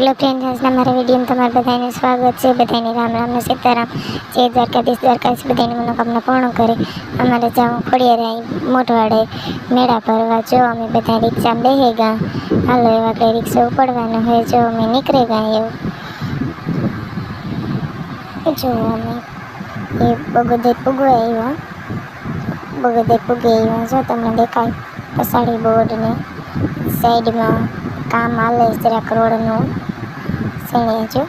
Hello friends, આજના મારા વિડીયોમાં તમારા બધાને સ્વાગત છે. બધાને રામ રામ ને સીતારામ. જય દ્વારકાધીશ, દ્વારકાધીશ બધાની મનોકામના પૂર્ણ કરે. અમારે જાઉં ખોડિયારે મોઢવાડે મેળા ભરવા. જો અમે બધા રિક્ષામાં બેસી ગયા. હાલો એવા કંઈ રિક્ષા ઉપડવાનું હોય. જો અમે નીકળી ગયા એવું. જો અમે એ બગોદે પૂગવા આવ્યા. બગોદે પૂગી આવ્યા. જો તમને દેખાય પસાડી બોર્ડને સાઈડમાં કામ હાલે જરાક રોડનું. શેણે જો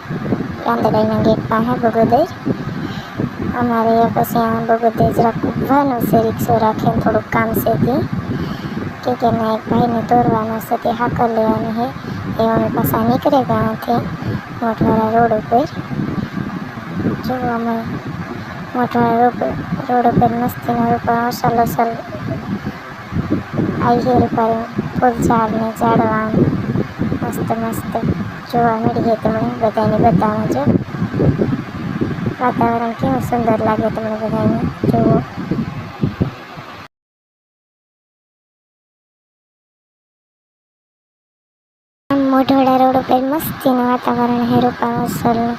રાંદડાઈના ગેટ પાસે બગોદર. અમારે પછી આ બગોદર જરાક ઊભવાનું છે. રિક્ષો રાખીને થોડુંક કામ છે તે કે ના એક ભાઈને તોરવાનો છે તે હાકર લેવાની છે. એ અમે પાછા નીકળે ત્યાંથી મોટવાળા રોડ ઉપર. જો અમે મોટવાળા રોડ ઉપર મસ્તીના રૂપા અસલ આવી છે. રૂપારી ફૂલ ઝાડને ઝાડવા મસ્ત મસ્ત જોવા મળીએ. તમને બધાને બતાવો. જો વાતાવરણ કેવું સુંદર લાગે તમને બધાને જુઓ. મોઢવાડા રોડ ઉપર મસ્તીનું વાતાવરણ હે રૂપા અસલનું.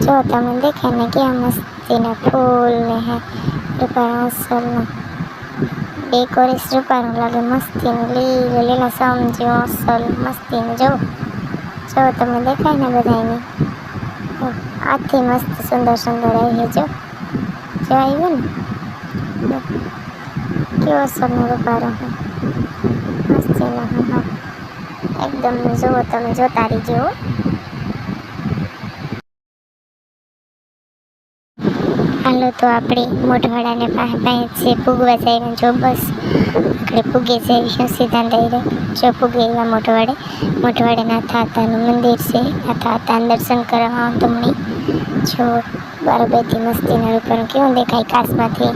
જો તમને દેખાય ને કેવા મસ્તીના ફૂલ ને હે રૂપા અસલનું. ડેકોરેશ રૂપાનું લાગે મસ્તીનું લીલા સમજો અસલ મસ્તીનું. જો તમને દેખાય ને બધાને આથી મસ્ત સુંદર સુંદર આવી જો આવ્યું ને કેવો અસલનો રૂપારો મસ્તીનો. હા એકદમ જુઓ તમે જોતા રહીજો. હાલો તો આપણે મોઢવાડાને પાસે પૂગવા જઈએ. જો બસ આપણે પૂગી જઈશું સીધા ડાયરેક્ટ. જો પૂગી એવા મોઢવાડે નાથાતાનું મંદિર છે. નાથાતાના દર્શન કરવા તમને જો બારોબાઈથી મસ્તીના રૂપાનું કેવું દેખાય કાચમાંથી.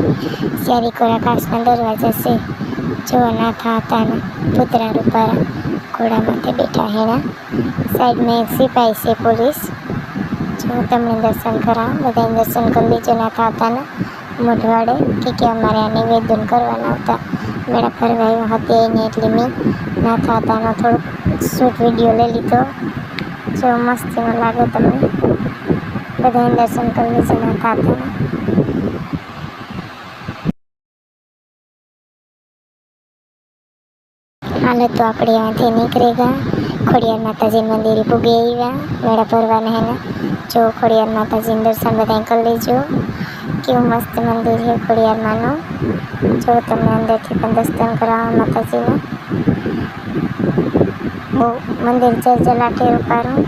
ચારી કોરા કાચના દરવાજા છે. જો નાથાતાના પુતળા રૂપારા ઘોડામાંથી બેઠા હેના. સાઈડમાં એક સિપાઈ છે પોલીસ. જો તમને દર્શન કરાવ બધાને દર્શન કરી લેજો નાથાતાના મોઢવાડે. કે અમારે આ નિવેદન કરવાના હતા મેળા ફરવા આવ્યા હતી એને એટલે મેં નાથાતાનો થોડોક શૂટ વિડીયો લઈ લીધો. જો મસ્તીનો લાગે તમને બધાને દર્શન કરી લેજો નાથાતાના. હાલો તો આપણે અહીંયાથી નીકળી ગયા. ખોડિયાર માતાજીના મંદિરે પૂગી આવ્યા મેળા ભરવાના હેને. જો ખોડિયાર માતાજીનું દર્શન બધા કરી લેજો. કેવું મસ્ત મંદિર છે ખોડિયાર માનું. જો તમને અંદરથી પણ દર્શન કરાવવા માતાજીના. બહુ મંદિર જલજલાટે રૂપારું.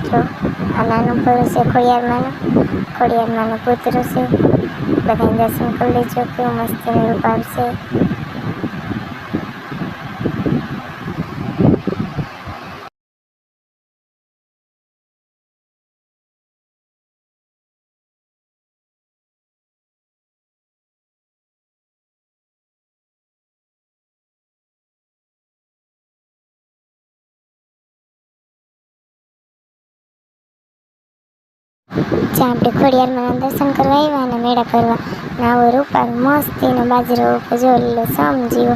જો આ નાનું ભરું છે ખોડિયાર માનો પુત્ર છે. બધાને દર્શન કરી લેજો. કેવું મસ્તીનું રૂપારું છે. જ્યાં આપણે ખોડિયારમાં દર્શન કરવા આવ્યા અને મેળા ફરવા આવો રૂપારો મસ્તીનો બાજરો જો લીલો સમજીવો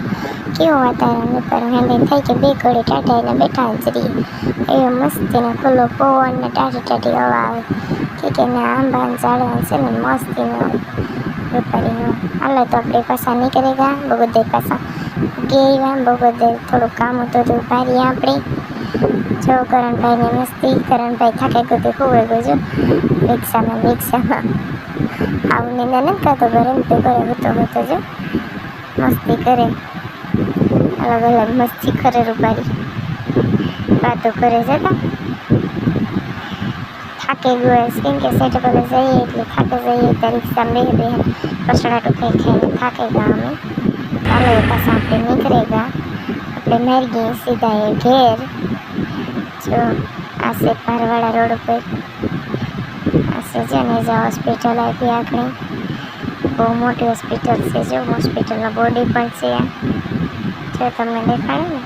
કેવું વાતાવરણ રૂપારું હેન્ડલ થાય કે બે ઘોડે ટાટાઈને બેઠા જ રહીએ. એવો મસ્તીનો ખુલ્લો પવન ને ટાટી હવા આવે કે ના આંબાને ઝાડવા છે ને મસ્તીનો રૂપારીનો. હાલો તો આપણે પાછા નીકળી ગયા બગોદર. પાછા ગયા બગોદર થોડુંક કામ હતું તો ભારી આપણે જો કરણભાઈને મસ્તી. કરણભાઈ થાકે ગયું હોવે ગયો રિક્ષામાં આવું ને નથી કરતો ઘરે તો કરે હોતો જો મસ્તી કરે. અલગ અલગ મસ્તી કરે રૂપારી વાતો કરે જતા. થાકી ગયો કેમ કે સેટ પર જઈએ એટલે થાકે જઈએ ત્યાં રિક્ષામાં બે પસડા ટૂંકાઈ ખાઈને થાકે ગયા અમે. ચાલો એ પાછા આપણે નીકળી ગયા. આપણે મારી ગઈએ સીધા એ ઘેર. જો આ છે પારવાડા રોડ ઉપર આ છે જનેજા હોસ્પિટલ આપી આપણે. બહુ મોટી હોસ્પિટલ છે. જો હોસ્પિટલના બોર્ડ પણ છે. જો તમને દેખાડે ને